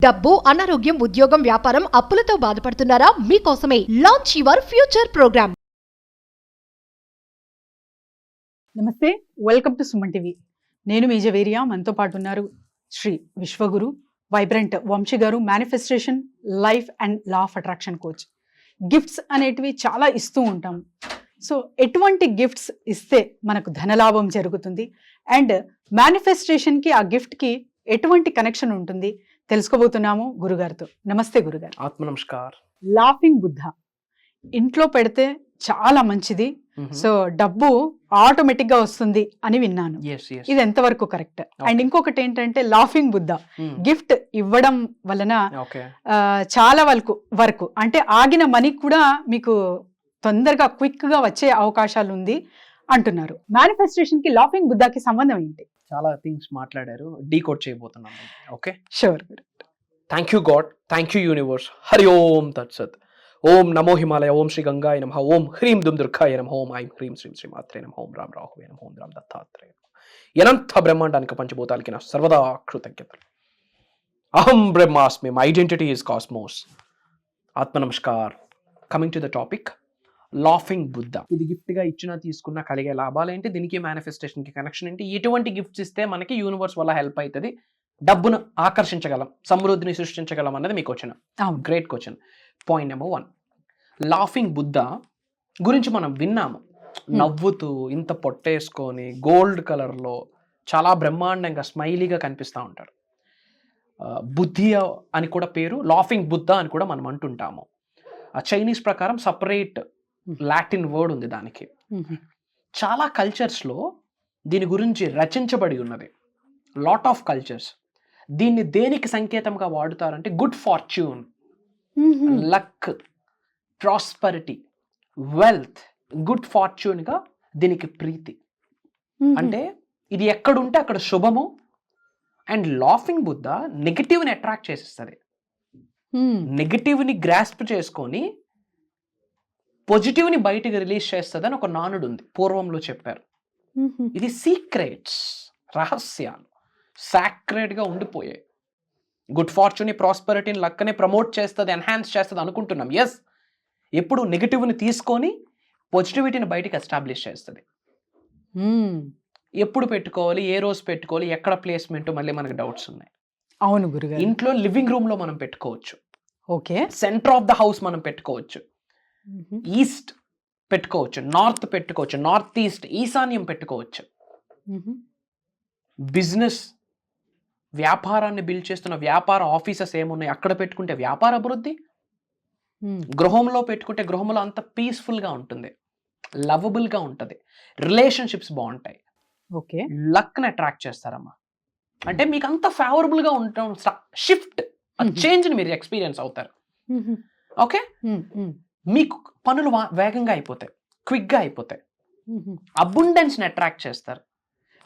డబ్బు, అనారోగ్యం, ఉద్యోగం, వ్యాపారం, అప్పులతో బాధపడుతున్నారా? మీకోసమే లాంచ్ యువర్ ఫ్యూచర్ ప్రోగ్రామ్. నమస్తే, వెల్కమ్ టు సుమన్ టీవీ. నేను మీ జవేరియా. మనతో పాటు ఉన్నారు శ్రీ విశ్వగురు వైబ్రెంట్ వంశీ గారు, manifestation, life and law of attraction coach. Gifts అనేటివి చాలా ఇస్తూ ఉంటాం. సో ఎటువంటి గిఫ్ట్స్ ఇస్తే మనకు ధనలాభం జరుగుతుంది అండ్ మేనిఫెస్టేషన్కి ఆ గిఫ్ట్కి ఎటువంటి కనెక్షన్ ఉంటుంది తెలుసుకోబోతున్నాము గురుగారితో. నమస్తే గురుగారు. ఆత్మ నమస్కార్. లాఫింగ్ బుద్ధ ఇంట్లో పెడితే చాలా మంచిది, సో డబ్బు ఆటోమేటిక్ గా వస్తుంది అని విన్నాను. ఇది ఎంతవరకు కరెక్ట్? అండ్ ఇంకొకటి ఏంటంటే లాఫింగ్ బుద్ధ గిఫ్ట్ ఇవ్వడం వలన చాలా వరకు అంటే ఆగిన మనీ కూడా మీకు తొందరగా క్విక్ గా వచ్చే అవకాశాలు ఉంది అంటున్నారు. మేనిఫెస్టేషన్ కి లాఫింగ్ బుద్ధకి సంబంధం ఏంటి? చాలా థింగ్స్ మాట్లాడారు, డీకోడ్ చేయబోతున్నాం. Okay, sure. Thank you God, thank you universe. Hari Om తత్సత్. ఓం నమో హిమాలయ, ఓం శ్రీ గంగాయ నమః, ఓం హ్రీం దుమ్ దుర్గాయ నమః, ఓం ఐం హ్రీం శ్రీం శ్రీమాత్రే నమః, ఓం రామ్ రాహువే నమః, ఓం రామ్ దత్తాత్రేయ నమః. అనంత బ్రహ్మాండానికి పంచభూతాలకి నా సర్వదా కృతజ్ఞతలు. అహం బ్రహ్మాస్మి, మై ఐడెంటిటీ ఇస్ కాస్మోస్. ఆత్మ నమస్కార్. Coming to the topic, laughing Buddha. ఇది గిఫ్ట్ గా ఇచ్చినా తీసుకున్నా కలిగే లాభాలు ఏంటి, దీనికి మేనిఫెస్టేషన్ కి కనెక్షన్ ఏంటి, ఎటువంటి గిఫ్ట్స్ ఇస్తే మనకి యూనివర్స్ వల్ల హెల్ప్ అవుతుంది, డబ్బును ఆకర్షించగలం, సమృద్ధిని సృష్టించగలం అన్నది మీకు question. Great question. Point number 1, laughing Buddha గురించి మనం విన్నాము. నవ్వుతూ ఇంత పొట్టేసుకొని గోల్డ్ కలర్లో చాలా బ్రహ్మాండంగా స్మైలీగా కనిపిస్తూ ఉంటారు. బుద్ధి అని కూడా పేరు, లాఫింగ్ బుద్ధ అని కూడా మనం అంటుంటాము. చైనీస్ ప్రకారం సపరేట్ లాటిన్ వర్డ్ ఉంది దానికి. చాలా కల్చర్స్లో దీని గురించి రచించబడి ఉన్నది. లాట్ ఆఫ్ కల్చర్స్ దీన్ని దేనికి సంకేతంగా వాడుతారంటే good fortune, luck, prosperity, wealth. Good ఫార్చ్యూన్గా దీనికి ప్రీతి. అంటే ఇది ఎక్కడుంటే అక్కడ శుభము. అండ్ లాఫింగ్ బుద్ధ నెగిటివ్ని అట్రాక్ట్ చేసేస్తుంది. నెగిటివ్ని గ్రాస్ప్ చేసుకొని పాజిటివ్ని బయటికి రిలీజ్ చేస్తుంది అని ఒక నానుడు ఉంది, పూర్వంలో చెప్పారు. ఇది సీక్రెట్స్, రహస్యాలు సాక్రెడ్గా ఉండిపోయాయి. గుడ్ ఫార్చ్యూన్, ప్రాస్పరిటీని, లక్ని ప్రమోట్ చేస్తుంది, ఎన్హాన్స్ చేస్తుంది అనుకుంటున్నాం. ఎస్, ఎప్పుడు నెగిటివ్ని తీసుకొని పాజిటివిటీని బయటికి ఎస్టాబ్లిష్ చేస్తుంది. ఎప్పుడు పెట్టుకోవాలి, ఏ రోజు పెట్టుకోవాలి, ఎక్కడ ప్లేస్మెంట్, మళ్ళీ మనకు డౌట్స్ ఉన్నాయి. అవును గురుగారు. ఇంట్లో లివింగ్ రూమ్ లో మనం పెట్టుకోవచ్చు. Okay. Centre of the house మనం పెట్టుకోవచ్చు. ఈస్ట్ పెట్టుకోవచ్చు, నార్త్ పెట్టుకోవచ్చు, నార్త్ ఈస్ట్, ఈశాన్యం పెట్టుకోవచ్చు. బిజినెస్, వ్యాపారాన్ని బిల్డ్ చేస్తున్న వ్యాపార ఆఫీసెస్ ఏమున్నాయి అక్కడ పెట్టుకుంటే వ్యాపార అభివృద్ధి. గృహంలో పెట్టుకుంటే గృహంలో అంత పీస్ఫుల్గా ఉంటుంది, లవబుల్గా ఉంటుంది, రిలేషన్షిప్స్ బాగుంటాయి. ఓకే. లక్ని అట్రాక్ట్ చేస్తారమ్మా. అంటే మీకు అంత ఫేవరబుల్గా ఉండటం, షిఫ్ట్, చేంజ్ని మీరు ఎక్స్పీరియన్స్ అవుతారు. ఓకే. మీకు పనులు వేగంగా అయిపోతాయి, క్విక్గా అయిపోతాయి. అబుండెన్స్ని అట్రాక్ట్ చేస్తారు.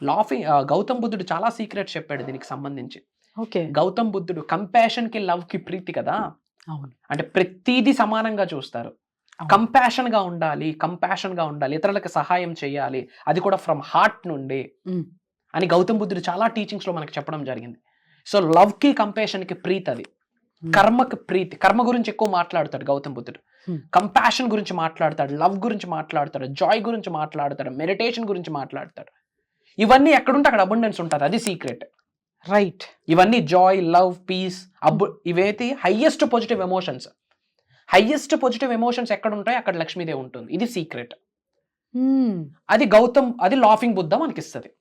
లాఫింగ్ గౌతమ్ బుద్ధుడు చాలా సీక్రెట్స్ చెప్పాడు దీనికి సంబంధించి. ఓకే. గౌతమ్ బుద్ధుడు కంపాషన్కి, లవ్కి ప్రీతి కదా. అవును. అంటే ప్రతిదీ సమానంగా చూస్తారు. కంపాషన్గా ఉండాలి, ఇతరులకు సహాయం చేయాలి, అది కూడా ఫ్రమ్ హార్ట్ నుండి అని గౌతమ్ బుద్ధుడు చాలా టీచింగ్స్ లో మనకి చెప్పడం జరిగింది. సో లవ్ కి, కంపాషన్ కి ప్రీతి, అది కర్మకి ప్రీతి. కర్మ గురించి ఎక్కువ మాట్లాడతాడు గౌతమ్ బుద్ధుడు, కంపాషన్ గురించి మాట్లాడతాడు, లవ్ గురించి మాట్లాడతాడు, జాయ్ గురించి మాట్లాడతాడు, మెడిటేషన్ గురించి మాట్లాడతాడు. ఇవన్నీ ఎక్కడుంటే అక్కడ అబండెన్స్ ఉంటుంది, అది సీక్రెట్. రైట్. ఇవన్నీ జాయ్, లవ్, పీస్, ఇవైతే highest positive emotions. Highest positive emotions ఎక్కడ ఉంటాయి అక్కడ లక్ష్మీదేవి ఉంటుంది, ఇది సీక్రెట్. అది లాఫింగ్ బుద్ధ మనకిస్తుంది.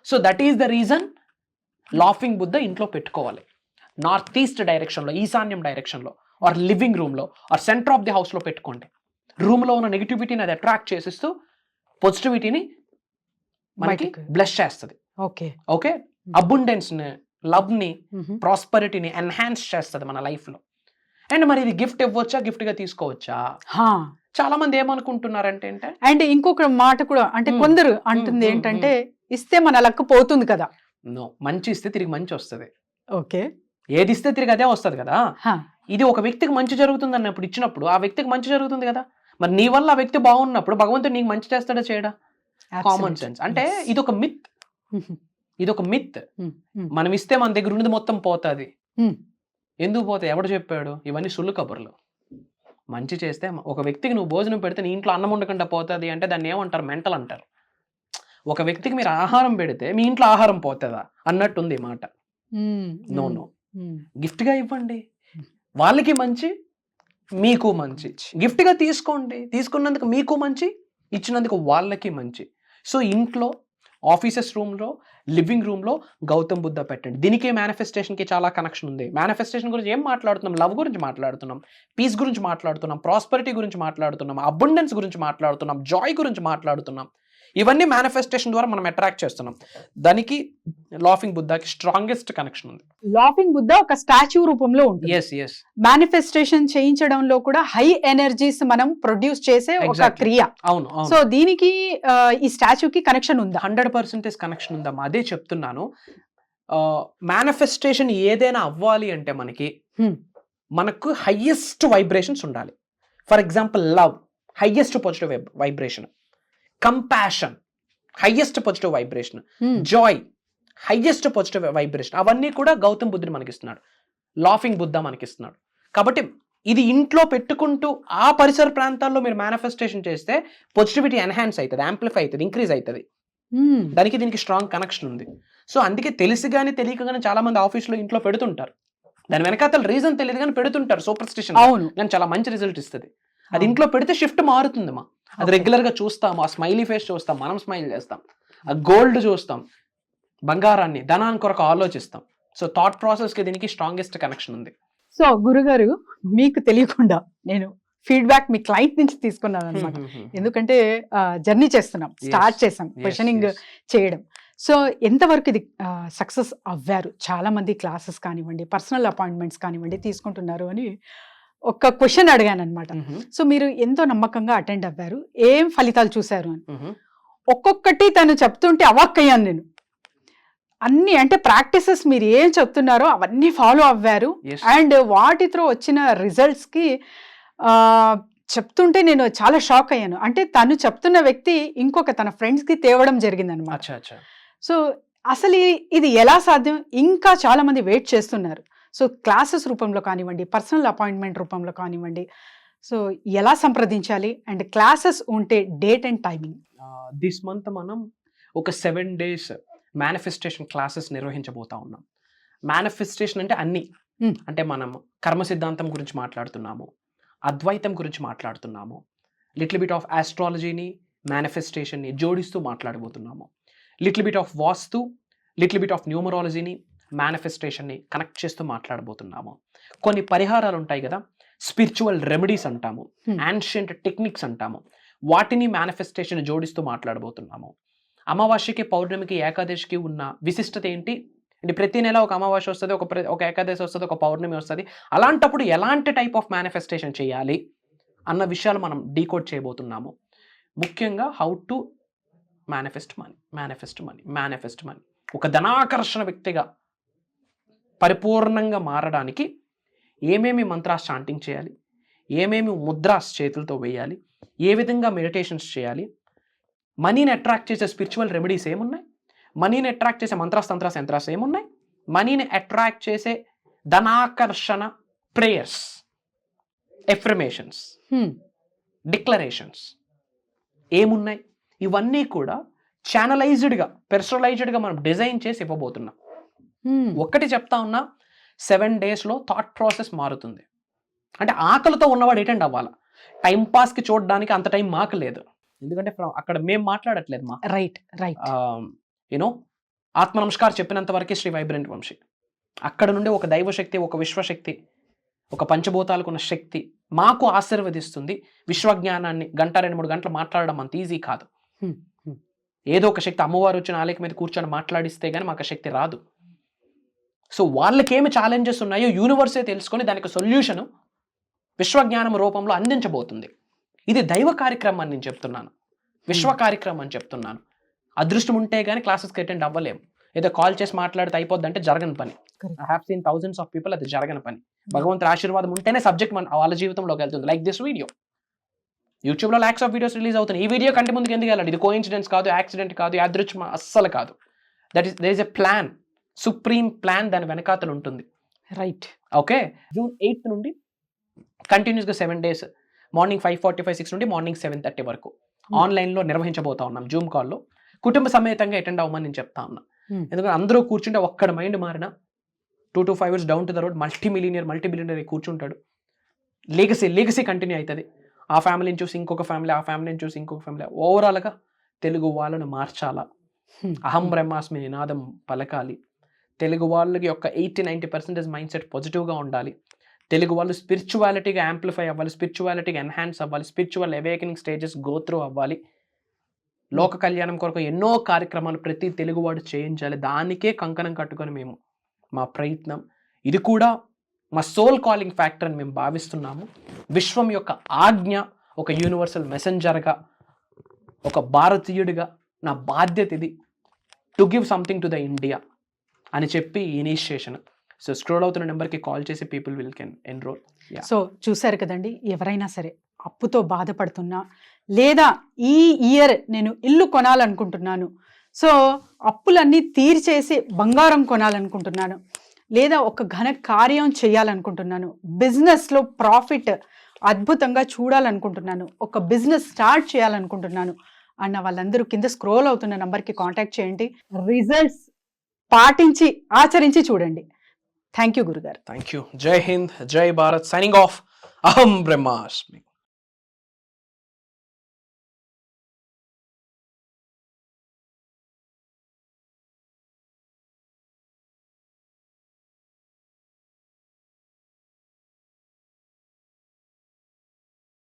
So that is the reason laughing Buddha ఇంట్లో పెట్టుకోవాలి. నార్త్ ఈస్ట్ డైరెక్షన్లో, ఈశాన్యం డైరెక్షన్లో, ఆర్ లివింగ్ రూమ్లో, ఆర్ సెంటర్ ఆఫ్ ది హౌస్లో పెట్టుకోండి. రూమ్లో ఉన్న నెగిటివిటీని అది అట్రాక్ట్ చేసిస్తూ పాజిటివిటీని మనకి బ్లెస్ చేస్తుంది. ఓకే. ఓకే. అబుండెన్స్ని, లవ్ని, ప్రాస్పరిటీని ఎన్హాన్స్ చేస్తుంది మన లైఫ్లో. అండ్ మరి ఇది గిఫ్ట్ ఇవ్వచ్చా, గిఫ్ట్గా తీసుకోవచ్చా? చాలా మంది ఏమనుకుంటున్నారంటే అండ్ ఇంకొక మాట కూడా అంటే కొందరు అంటుంది ఏంటంటే ఇస్తే మన లక్ పోతుంది కదా. నో, మంచి ఇస్తే తిరిగి మంచి వస్తుంది. ఓకే. ఏది ఇస్తే తిరిగి అదే వస్తుంది కదా. ఇది ఒక వ్యక్తికి మంచి జరుగుతుంది అన్నప్పుడు ఇచ్చినప్పుడు ఆ వ్యక్తికి మంచి జరుగుతుంది కదా. మరి నీ వల్ల ఆ వ్యక్తి బాగున్నప్పుడు భగవంతుడు నీకు మంచి చేస్తాడా చేయడా? Common sense. అంటే ఇది ఒక మిత్. మనం ఇస్తే మన దగ్గర ఉన్నది మొత్తం పోతుంది. ఎందుకు పోతాయి? ఎవడు చెప్పాడు? ఇవన్నీ సుళ్ళు కబుర్లు. మంచి చేస్తే ఒక వ్యక్తికి నువ్వు భోజనం పెడితే నీ ఇంట్లో అన్నం ఉండకుండా పోతుంది అంటే దాన్ని ఏమంటారు? మెంటల్ అంటారు. ఒక వ్యక్తికి మీరు ఆహారం పెడితే మీ ఇంట్లో ఆహారం పోతుందా అన్నట్టుంది ఈ మాట. నో నో, గిఫ్ట్గా ఇవ్వండి, వాళ్ళకి మంచి, మీకు మంచి. గిఫ్ట్గా తీసుకోండి, తీసుకున్నందుకు మీకు మంచి, ఇచ్చినందుకు వాళ్ళకి మంచి. సో ఇంట్లో, ఆఫీసెస్ రూమ్లో, లివింగ్ రూమ్లో గౌతమ్ బుద్ధ పెట్టండి. దీనికి మేనిఫెస్టేషన్కి చాలా కనెక్షన్ ఉంది. మేనిఫెస్టేషన్ గురించి ఏం మాట్లాడుతున్నాం? లవ్ గురించి మాట్లాడుతున్నాం, పీస్ గురించి మాట్లాడుతున్నాం, ప్రాస్పరిటీ గురించి మాట్లాడుతున్నాం, అబండెన్స్ గురించి మాట్లాడుతున్నాం, జాయ్ గురించి మాట్లాడుతున్నాం. ఇవన్నీ మేనిఫెస్టేషన్ ద్వారా మనం అట్రాక్ట్ చేస్తున్నాం. దానికి లాఫింగ్ బుద్ధకి స్ట్రాంగెస్ట్ కనెక్షన్ ఉంది. లాఫింగ్ బుద్ధ ఒక స్టాచ్యూ రూపంలో ఉంటుంది. ఎస్ ఎస్, మేనిఫెస్టేషన్ చేయించడంలో కూడా హై ఎనర్జీస్ మనం ప్రొడ్యూస్ చేసే ఒక Exactly. క్రియ. అవును అవును, సో దీనికి ఈ స్టాచ్యూకి కనెక్షన్ ఉందా? 100% కనెక్షన్ ఉందమ్మా. అదే చెప్తున్నాను. మేనిఫెస్టేషన్ ఏదైనా అవ్వాలి అంటే మనకు హైయెస్ట్ వైబ్రేషన్స్ ఉండాలి. For example love, highest positive vibration. Compassion, highest positive vibration. Joy, highest positive vibration. అవన్నీ కూడా గౌతమ్ బుద్ధుడు మనకిస్తున్నాడు, లాఫింగ్ బుద్ధ మనకిస్తున్నాడు. కాబట్టి ఇది ఇంట్లో పెట్టుకుంటూ ఆ పరిసర ప్రాంతాల్లో మీరు మేనిఫెస్టేషన్ చేస్తే పాజిటివిటీ ఎన్హాన్స్ అవుతుంది, యాంప్లిఫై అవుతుంది, ఇంక్రీజ్ అవుతుంది. దానికి దీనికి స్ట్రాంగ్ కనెక్షన్ ఉంది. సో అందుకే తెలిసి కానీ తెలియక కానీ చాలా మంది ఆఫీస్లో ఇంట్లో పెడుతుంటారు. దాని వెనకాతల రీజన్ తెలియదు కానీ పెడుతుంటారు సూపర్ స్టిషన్. అవును, కానీ చాలా మంచి రిజల్ట్ ఇస్తుంది. అది ఇంట్లో పెడితే షిఫ్ట్ మారుతుందమ్మా. అది రెగ్యులర్ గా చూస్తాము, ఆ స్మైలీ ఫేస్ చూస్తాం, మనం స్మైల్ చేస్తాం, ఆ గోల్డ్ చూస్తాం, బంగారాన్ని, ధనాన్ని కొరకు ఆలోచిస్తాం. సో థాట్ ప్రాసెస్ కి దీనికి స్ట్రాంగెస్ట్ కనెక్షన్ ఉంది. సో గురుగారు, మీకు తెలియకుండా నేను ఫీడ్బ్యాక్ మీ క్లయింట్ నుంచి తీసుకున్నాను అనమాట. ఎందుకంటే జర్నీ చేస్తున్నాం, స్టార్ట్ చేసాం క్వశ్చనింగ్ చేయడం. సో ఎంతవరకు ఇది సక్సెస్ అవ్వారు? చాలా మంది క్లాసెస్ కానివ్వండి, పర్సనల్ అపాయింట్మెంట్స్ కానివ్వండి తీసుకుంటున్నారు అని ఒక క్వశ్చన్ అడిగాను అనమాట. సో మీరు ఎంతో నమ్మకంగా అటెండ్ అవ్వారు, ఏం ఫలితాలు చూశారు అని. ఒక్కొక్కటి తను చెప్తుంటే అవాక్కయ్యాను నేను. అన్ని అంటే ప్రాక్టీసెస్ మీరు ఏం చెప్తున్నారో అవన్నీ ఫాలో అవ్వారు. అండ్ వాటి త్రూ వచ్చిన రిజల్ట్స్ కి చెప్తుంటే నేను చాలా షాక్ అయ్యాను. అంటే తను చెప్తున్న వ్యక్తి ఇంకొక తన ఫ్రెండ్స్ కి తేవడం జరిగింది అనమాట. సో అసలు ఇది ఎలా సాధ్యం? ఇంకా చాలా మంది వెయిట్ చేస్తున్నారు. సో క్లాసెస్ రూపంలో కానివ్వండి, పర్సనల్ అపాయింట్మెంట్ రూపంలో కానివ్వండి, సో ఎలా సంప్రదించాలి? అండ్ క్లాసెస్ ఉంటే date and timing. This month మనం ఒక 7 days మేనిఫెస్టేషన్ క్లాసెస్ నిర్వహించబోతా ఉన్నాం. మేనిఫెస్టేషన్ అంటే అన్ని, అంటే మనం కర్మ సిద్ధాంతం గురించి మాట్లాడుతున్నాము, అద్వైతం గురించి మాట్లాడుతున్నాము, లిటిల్ బిట్ ఆఫ్ ఆస్ట్రాలజీని, మేనిఫెస్టేషన్ని జోడిస్తూ మాట్లాడబోతున్నాము, little bit of Vastu, little bit of న్యూమరాలజీని, మేనిఫెస్టేషన్ని కనెక్ట్ చేస్తూ మాట్లాడబోతున్నాము. కొన్ని పరిహారాలు ఉంటాయి కదా, స్పిరిచువల్ రెమెడీస్ అంటాము, యాన్షియంట్ టెక్నిక్స్ అంటాము, వాటిని మేనిఫెస్టేషన్ జోడిస్తూ మాట్లాడబోతున్నాము. అమావాస్యకి, పౌర్ణమికి, ఏకాదశికి ఉన్న విశిష్టత ఏంటి అంటే ప్రతి నెల ఒక అమావాస్య వస్తుంది, ఒక ఏకాదశి వస్తుంది, ఒక పౌర్ణమి వస్తుంది. అలాంటప్పుడు ఎలాంటి టైప్ ఆఫ్ మేనిఫెస్టేషన్ చేయాలి అన్న విషయాలు మనం డీకోడ్ చేయబోతున్నాము. ముఖ్యంగా హౌ టు మేనిఫెస్ట్ మనీ. ఒక ధనాకర్షణ వ్యక్తిగా పరిపూర్ణంగా మారడానికి ఏమేమి మంత్రాస్ చాంటింగ్ చేయాలి, ఏమేమి ముద్రాస్ చేతులతో వేయాలి, ఏ విధంగా మెడిటేషన్స్ చేయాలి, మనీని అట్రాక్ట్ చేసే స్పిరిచువల్ రెమెడీస్ ఏమున్నాయి, మనీని అట్రాక్ట్ చేసే మంత్రాస్, తంత్రాస్, యంత్రాస్ ఏమున్నాయి, మనీని అట్రాక్ట్ చేసే ధనాకర్షణ ప్రేయర్స్, ఎఫర్మేషన్స్, డిక్లరేషన్స్ ఏమున్నాయి, ఇవన్నీ కూడా ఛానలైజ్డ్గా, పర్సనలైజ్డ్గా మనం డిజైన్ చేసి ఇవ్వబోతున్నాం. ఒక్కటి చెప్తా ఉన్నా, 7 daysలో థాట్ ప్రాసెస్ మారుతుంది. అంటే ఆకలితో ఉన్నవాడు అటెండ్ అవ్వాలి. టైంపాస్కి చూడడానికి అంత టైం మాకు లేదు, ఎందుకంటే అక్కడ మేము మాట్లాడట్లేదు మా రైట్ యూనో ఆత్మ నమస్కారం చెప్పినంత వరకే శ్రీ వైబ్రెంట్ వంశీ. అక్కడ నుండి ఒక దైవశక్తి, ఒక విశ్వశక్తి, ఒక పంచభూతాలకు ఉన్న శక్తి మాకు ఆశీర్వదిస్తుంది. విశ్వజ్ఞానాన్ని 1-2-3 గంటలు మాట్లాడడం అంత ఈజీ కాదు. ఏదో ఒక శక్తి, అమ్మవారు వచ్చిన ఆలయం మీద కూర్చొని మాట్లాడిస్తే కానీ మాకు శక్తి రాదు. సో వాళ్ళకేమి ఛాలెంజెస్ ఉన్నాయో యూనివర్సే తెలుసుకొని దానికి సొల్యూషను విశ్వజ్ఞానం రూపంలో అందించబోతుంది. ఇది దైవ కార్యక్రమం అని నేను చెప్తున్నాను, విశ్వ కార్యక్రమం అని చెప్తున్నాను. అదృష్టం ఉంటే కానీ క్లాసెస్కి అటెండ్ అవ్వలేము. ఏదో కాల్ చేసి మాట్లాడితే అయిపోద్ది అంటే జరగని పని. I have seen thousands of people, అది జరగని పని. భగవంతుడి ఆశీర్వాదం ఉంటేనే సబ్జెక్ట్ వాళ్ళ జీవితంలోకి వెళ్తుంది. లైక్ దిస్ వీడియో, యూట్యూబ్లో lakhs of వీడియోస్ రిలీజ్ అవుతున్నాయి. ఈ వీడియో కంటే ముందుకు ఎందుకు వెళ్ళాలి? ఇది కోఇన్సిడెన్స్ కాదు, యాక్సిడెంట్ కాదు, యాదృచ్ఛికం అస్సలు కాదు. That is there is a plan, supreme plan దాని వెనకాతలు ఉంటుంది. రైట్. ఓకే, జూన్ 8 నుండి కంటిన్యూస్గా 7 days మార్నింగ్ 5:45, 6 నుండి మార్నింగ్ 7:30 వరకు ఆన్లైన్లో నిర్వహించబోతా ఉన్నాం. జూమ్ కాల్లో కుటుంబ సమేతంగా అటెండ్ అవ్వమని నేను చెప్తా ఉన్నా. ఎందుకంటే అందరూ కూర్చుంటే ఒక్కడ మైండ్ మారిన 2 to 5 years down to the road multi billionaire కూర్చుంటాడు. లెగసీ కంటిన్యూ అవుతుంది. ఆ ఫ్యామిలీని చూసి ఇంకొక ఫ్యామిలీ, ఆ ఫ్యామిలీని చూసి ఇంకొక ఫ్యామిలీ. ఓవరాల్గా తెలుగు వాళ్ళను మార్చాలా, అహం బ్రహ్మాస్మి నినాదం పలకాలి. తెలుగు వాళ్ళకి యొక్క 80-90% మైండ్ సెట్ పాజిటివ్గా ఉండాలి. తెలుగు వాళ్ళు స్పిరిచువాలిటీగా యాంప్లిఫై అవ్వాలి, స్పిరిచువాలిటీగా ఎన్హాన్స్ అవ్వాలి, spiritual awakening stages go through అవ్వాలి. లోక కళ్యాణం కొరకు ఎన్నో కార్యక్రమాలు ప్రతి తెలుగువాడు చేయించాలి. దానికే కంకణం కట్టుకొని మేము మా ప్రయత్నం. ఇది కూడా మా సోల్ కాలింగ్ ఫ్యాక్టర్ అని మేము భావిస్తున్నాము. విశ్వం యొక్క ఆజ్ఞ, ఒక యూనివర్సల్ మెసెంజర్గా, ఒక భారతీయుడిగా నా బాధ్యత ఇది, to give something to the India అని చెప్పి ఇనిషియేషన్. సో స్క్రోల్ అవుతున్న నెంబర్కి కాల్ చేసి people will can enrol. So చూసారు కదండి, ఎవరైనా సరే అప్పుతో బాధపడుతున్నా, లేదా ఈ ఇయర్ నేను ఇల్లు కొనాలనుకుంటున్నాను, సో అప్పులన్నీ తీర్చేసి బంగారం కొనాలనుకుంటున్నాను, లేదా ఒక ఘన కార్యం చేయాలనుకుంటున్నాను, బిజినెస్లో ప్రాఫిట్ అద్భుతంగా చూడాలనుకుంటున్నాను, ఒక బిజినెస్ స్టార్ట్ చేయాలనుకుంటున్నాను అన్న వాళ్ళందరూ కింద స్క్రోల్ అవుతున్న నంబర్కి కాంటాక్ట్ చేయండి. రిజల్ట్స్ పాటించి ఆచరించి చూడండి. థ్యాంక్ యూ గురుగారు. Thank you. జై హింద్, జై భారత్. Signing off. అహం బ్రహ్మాస్మి.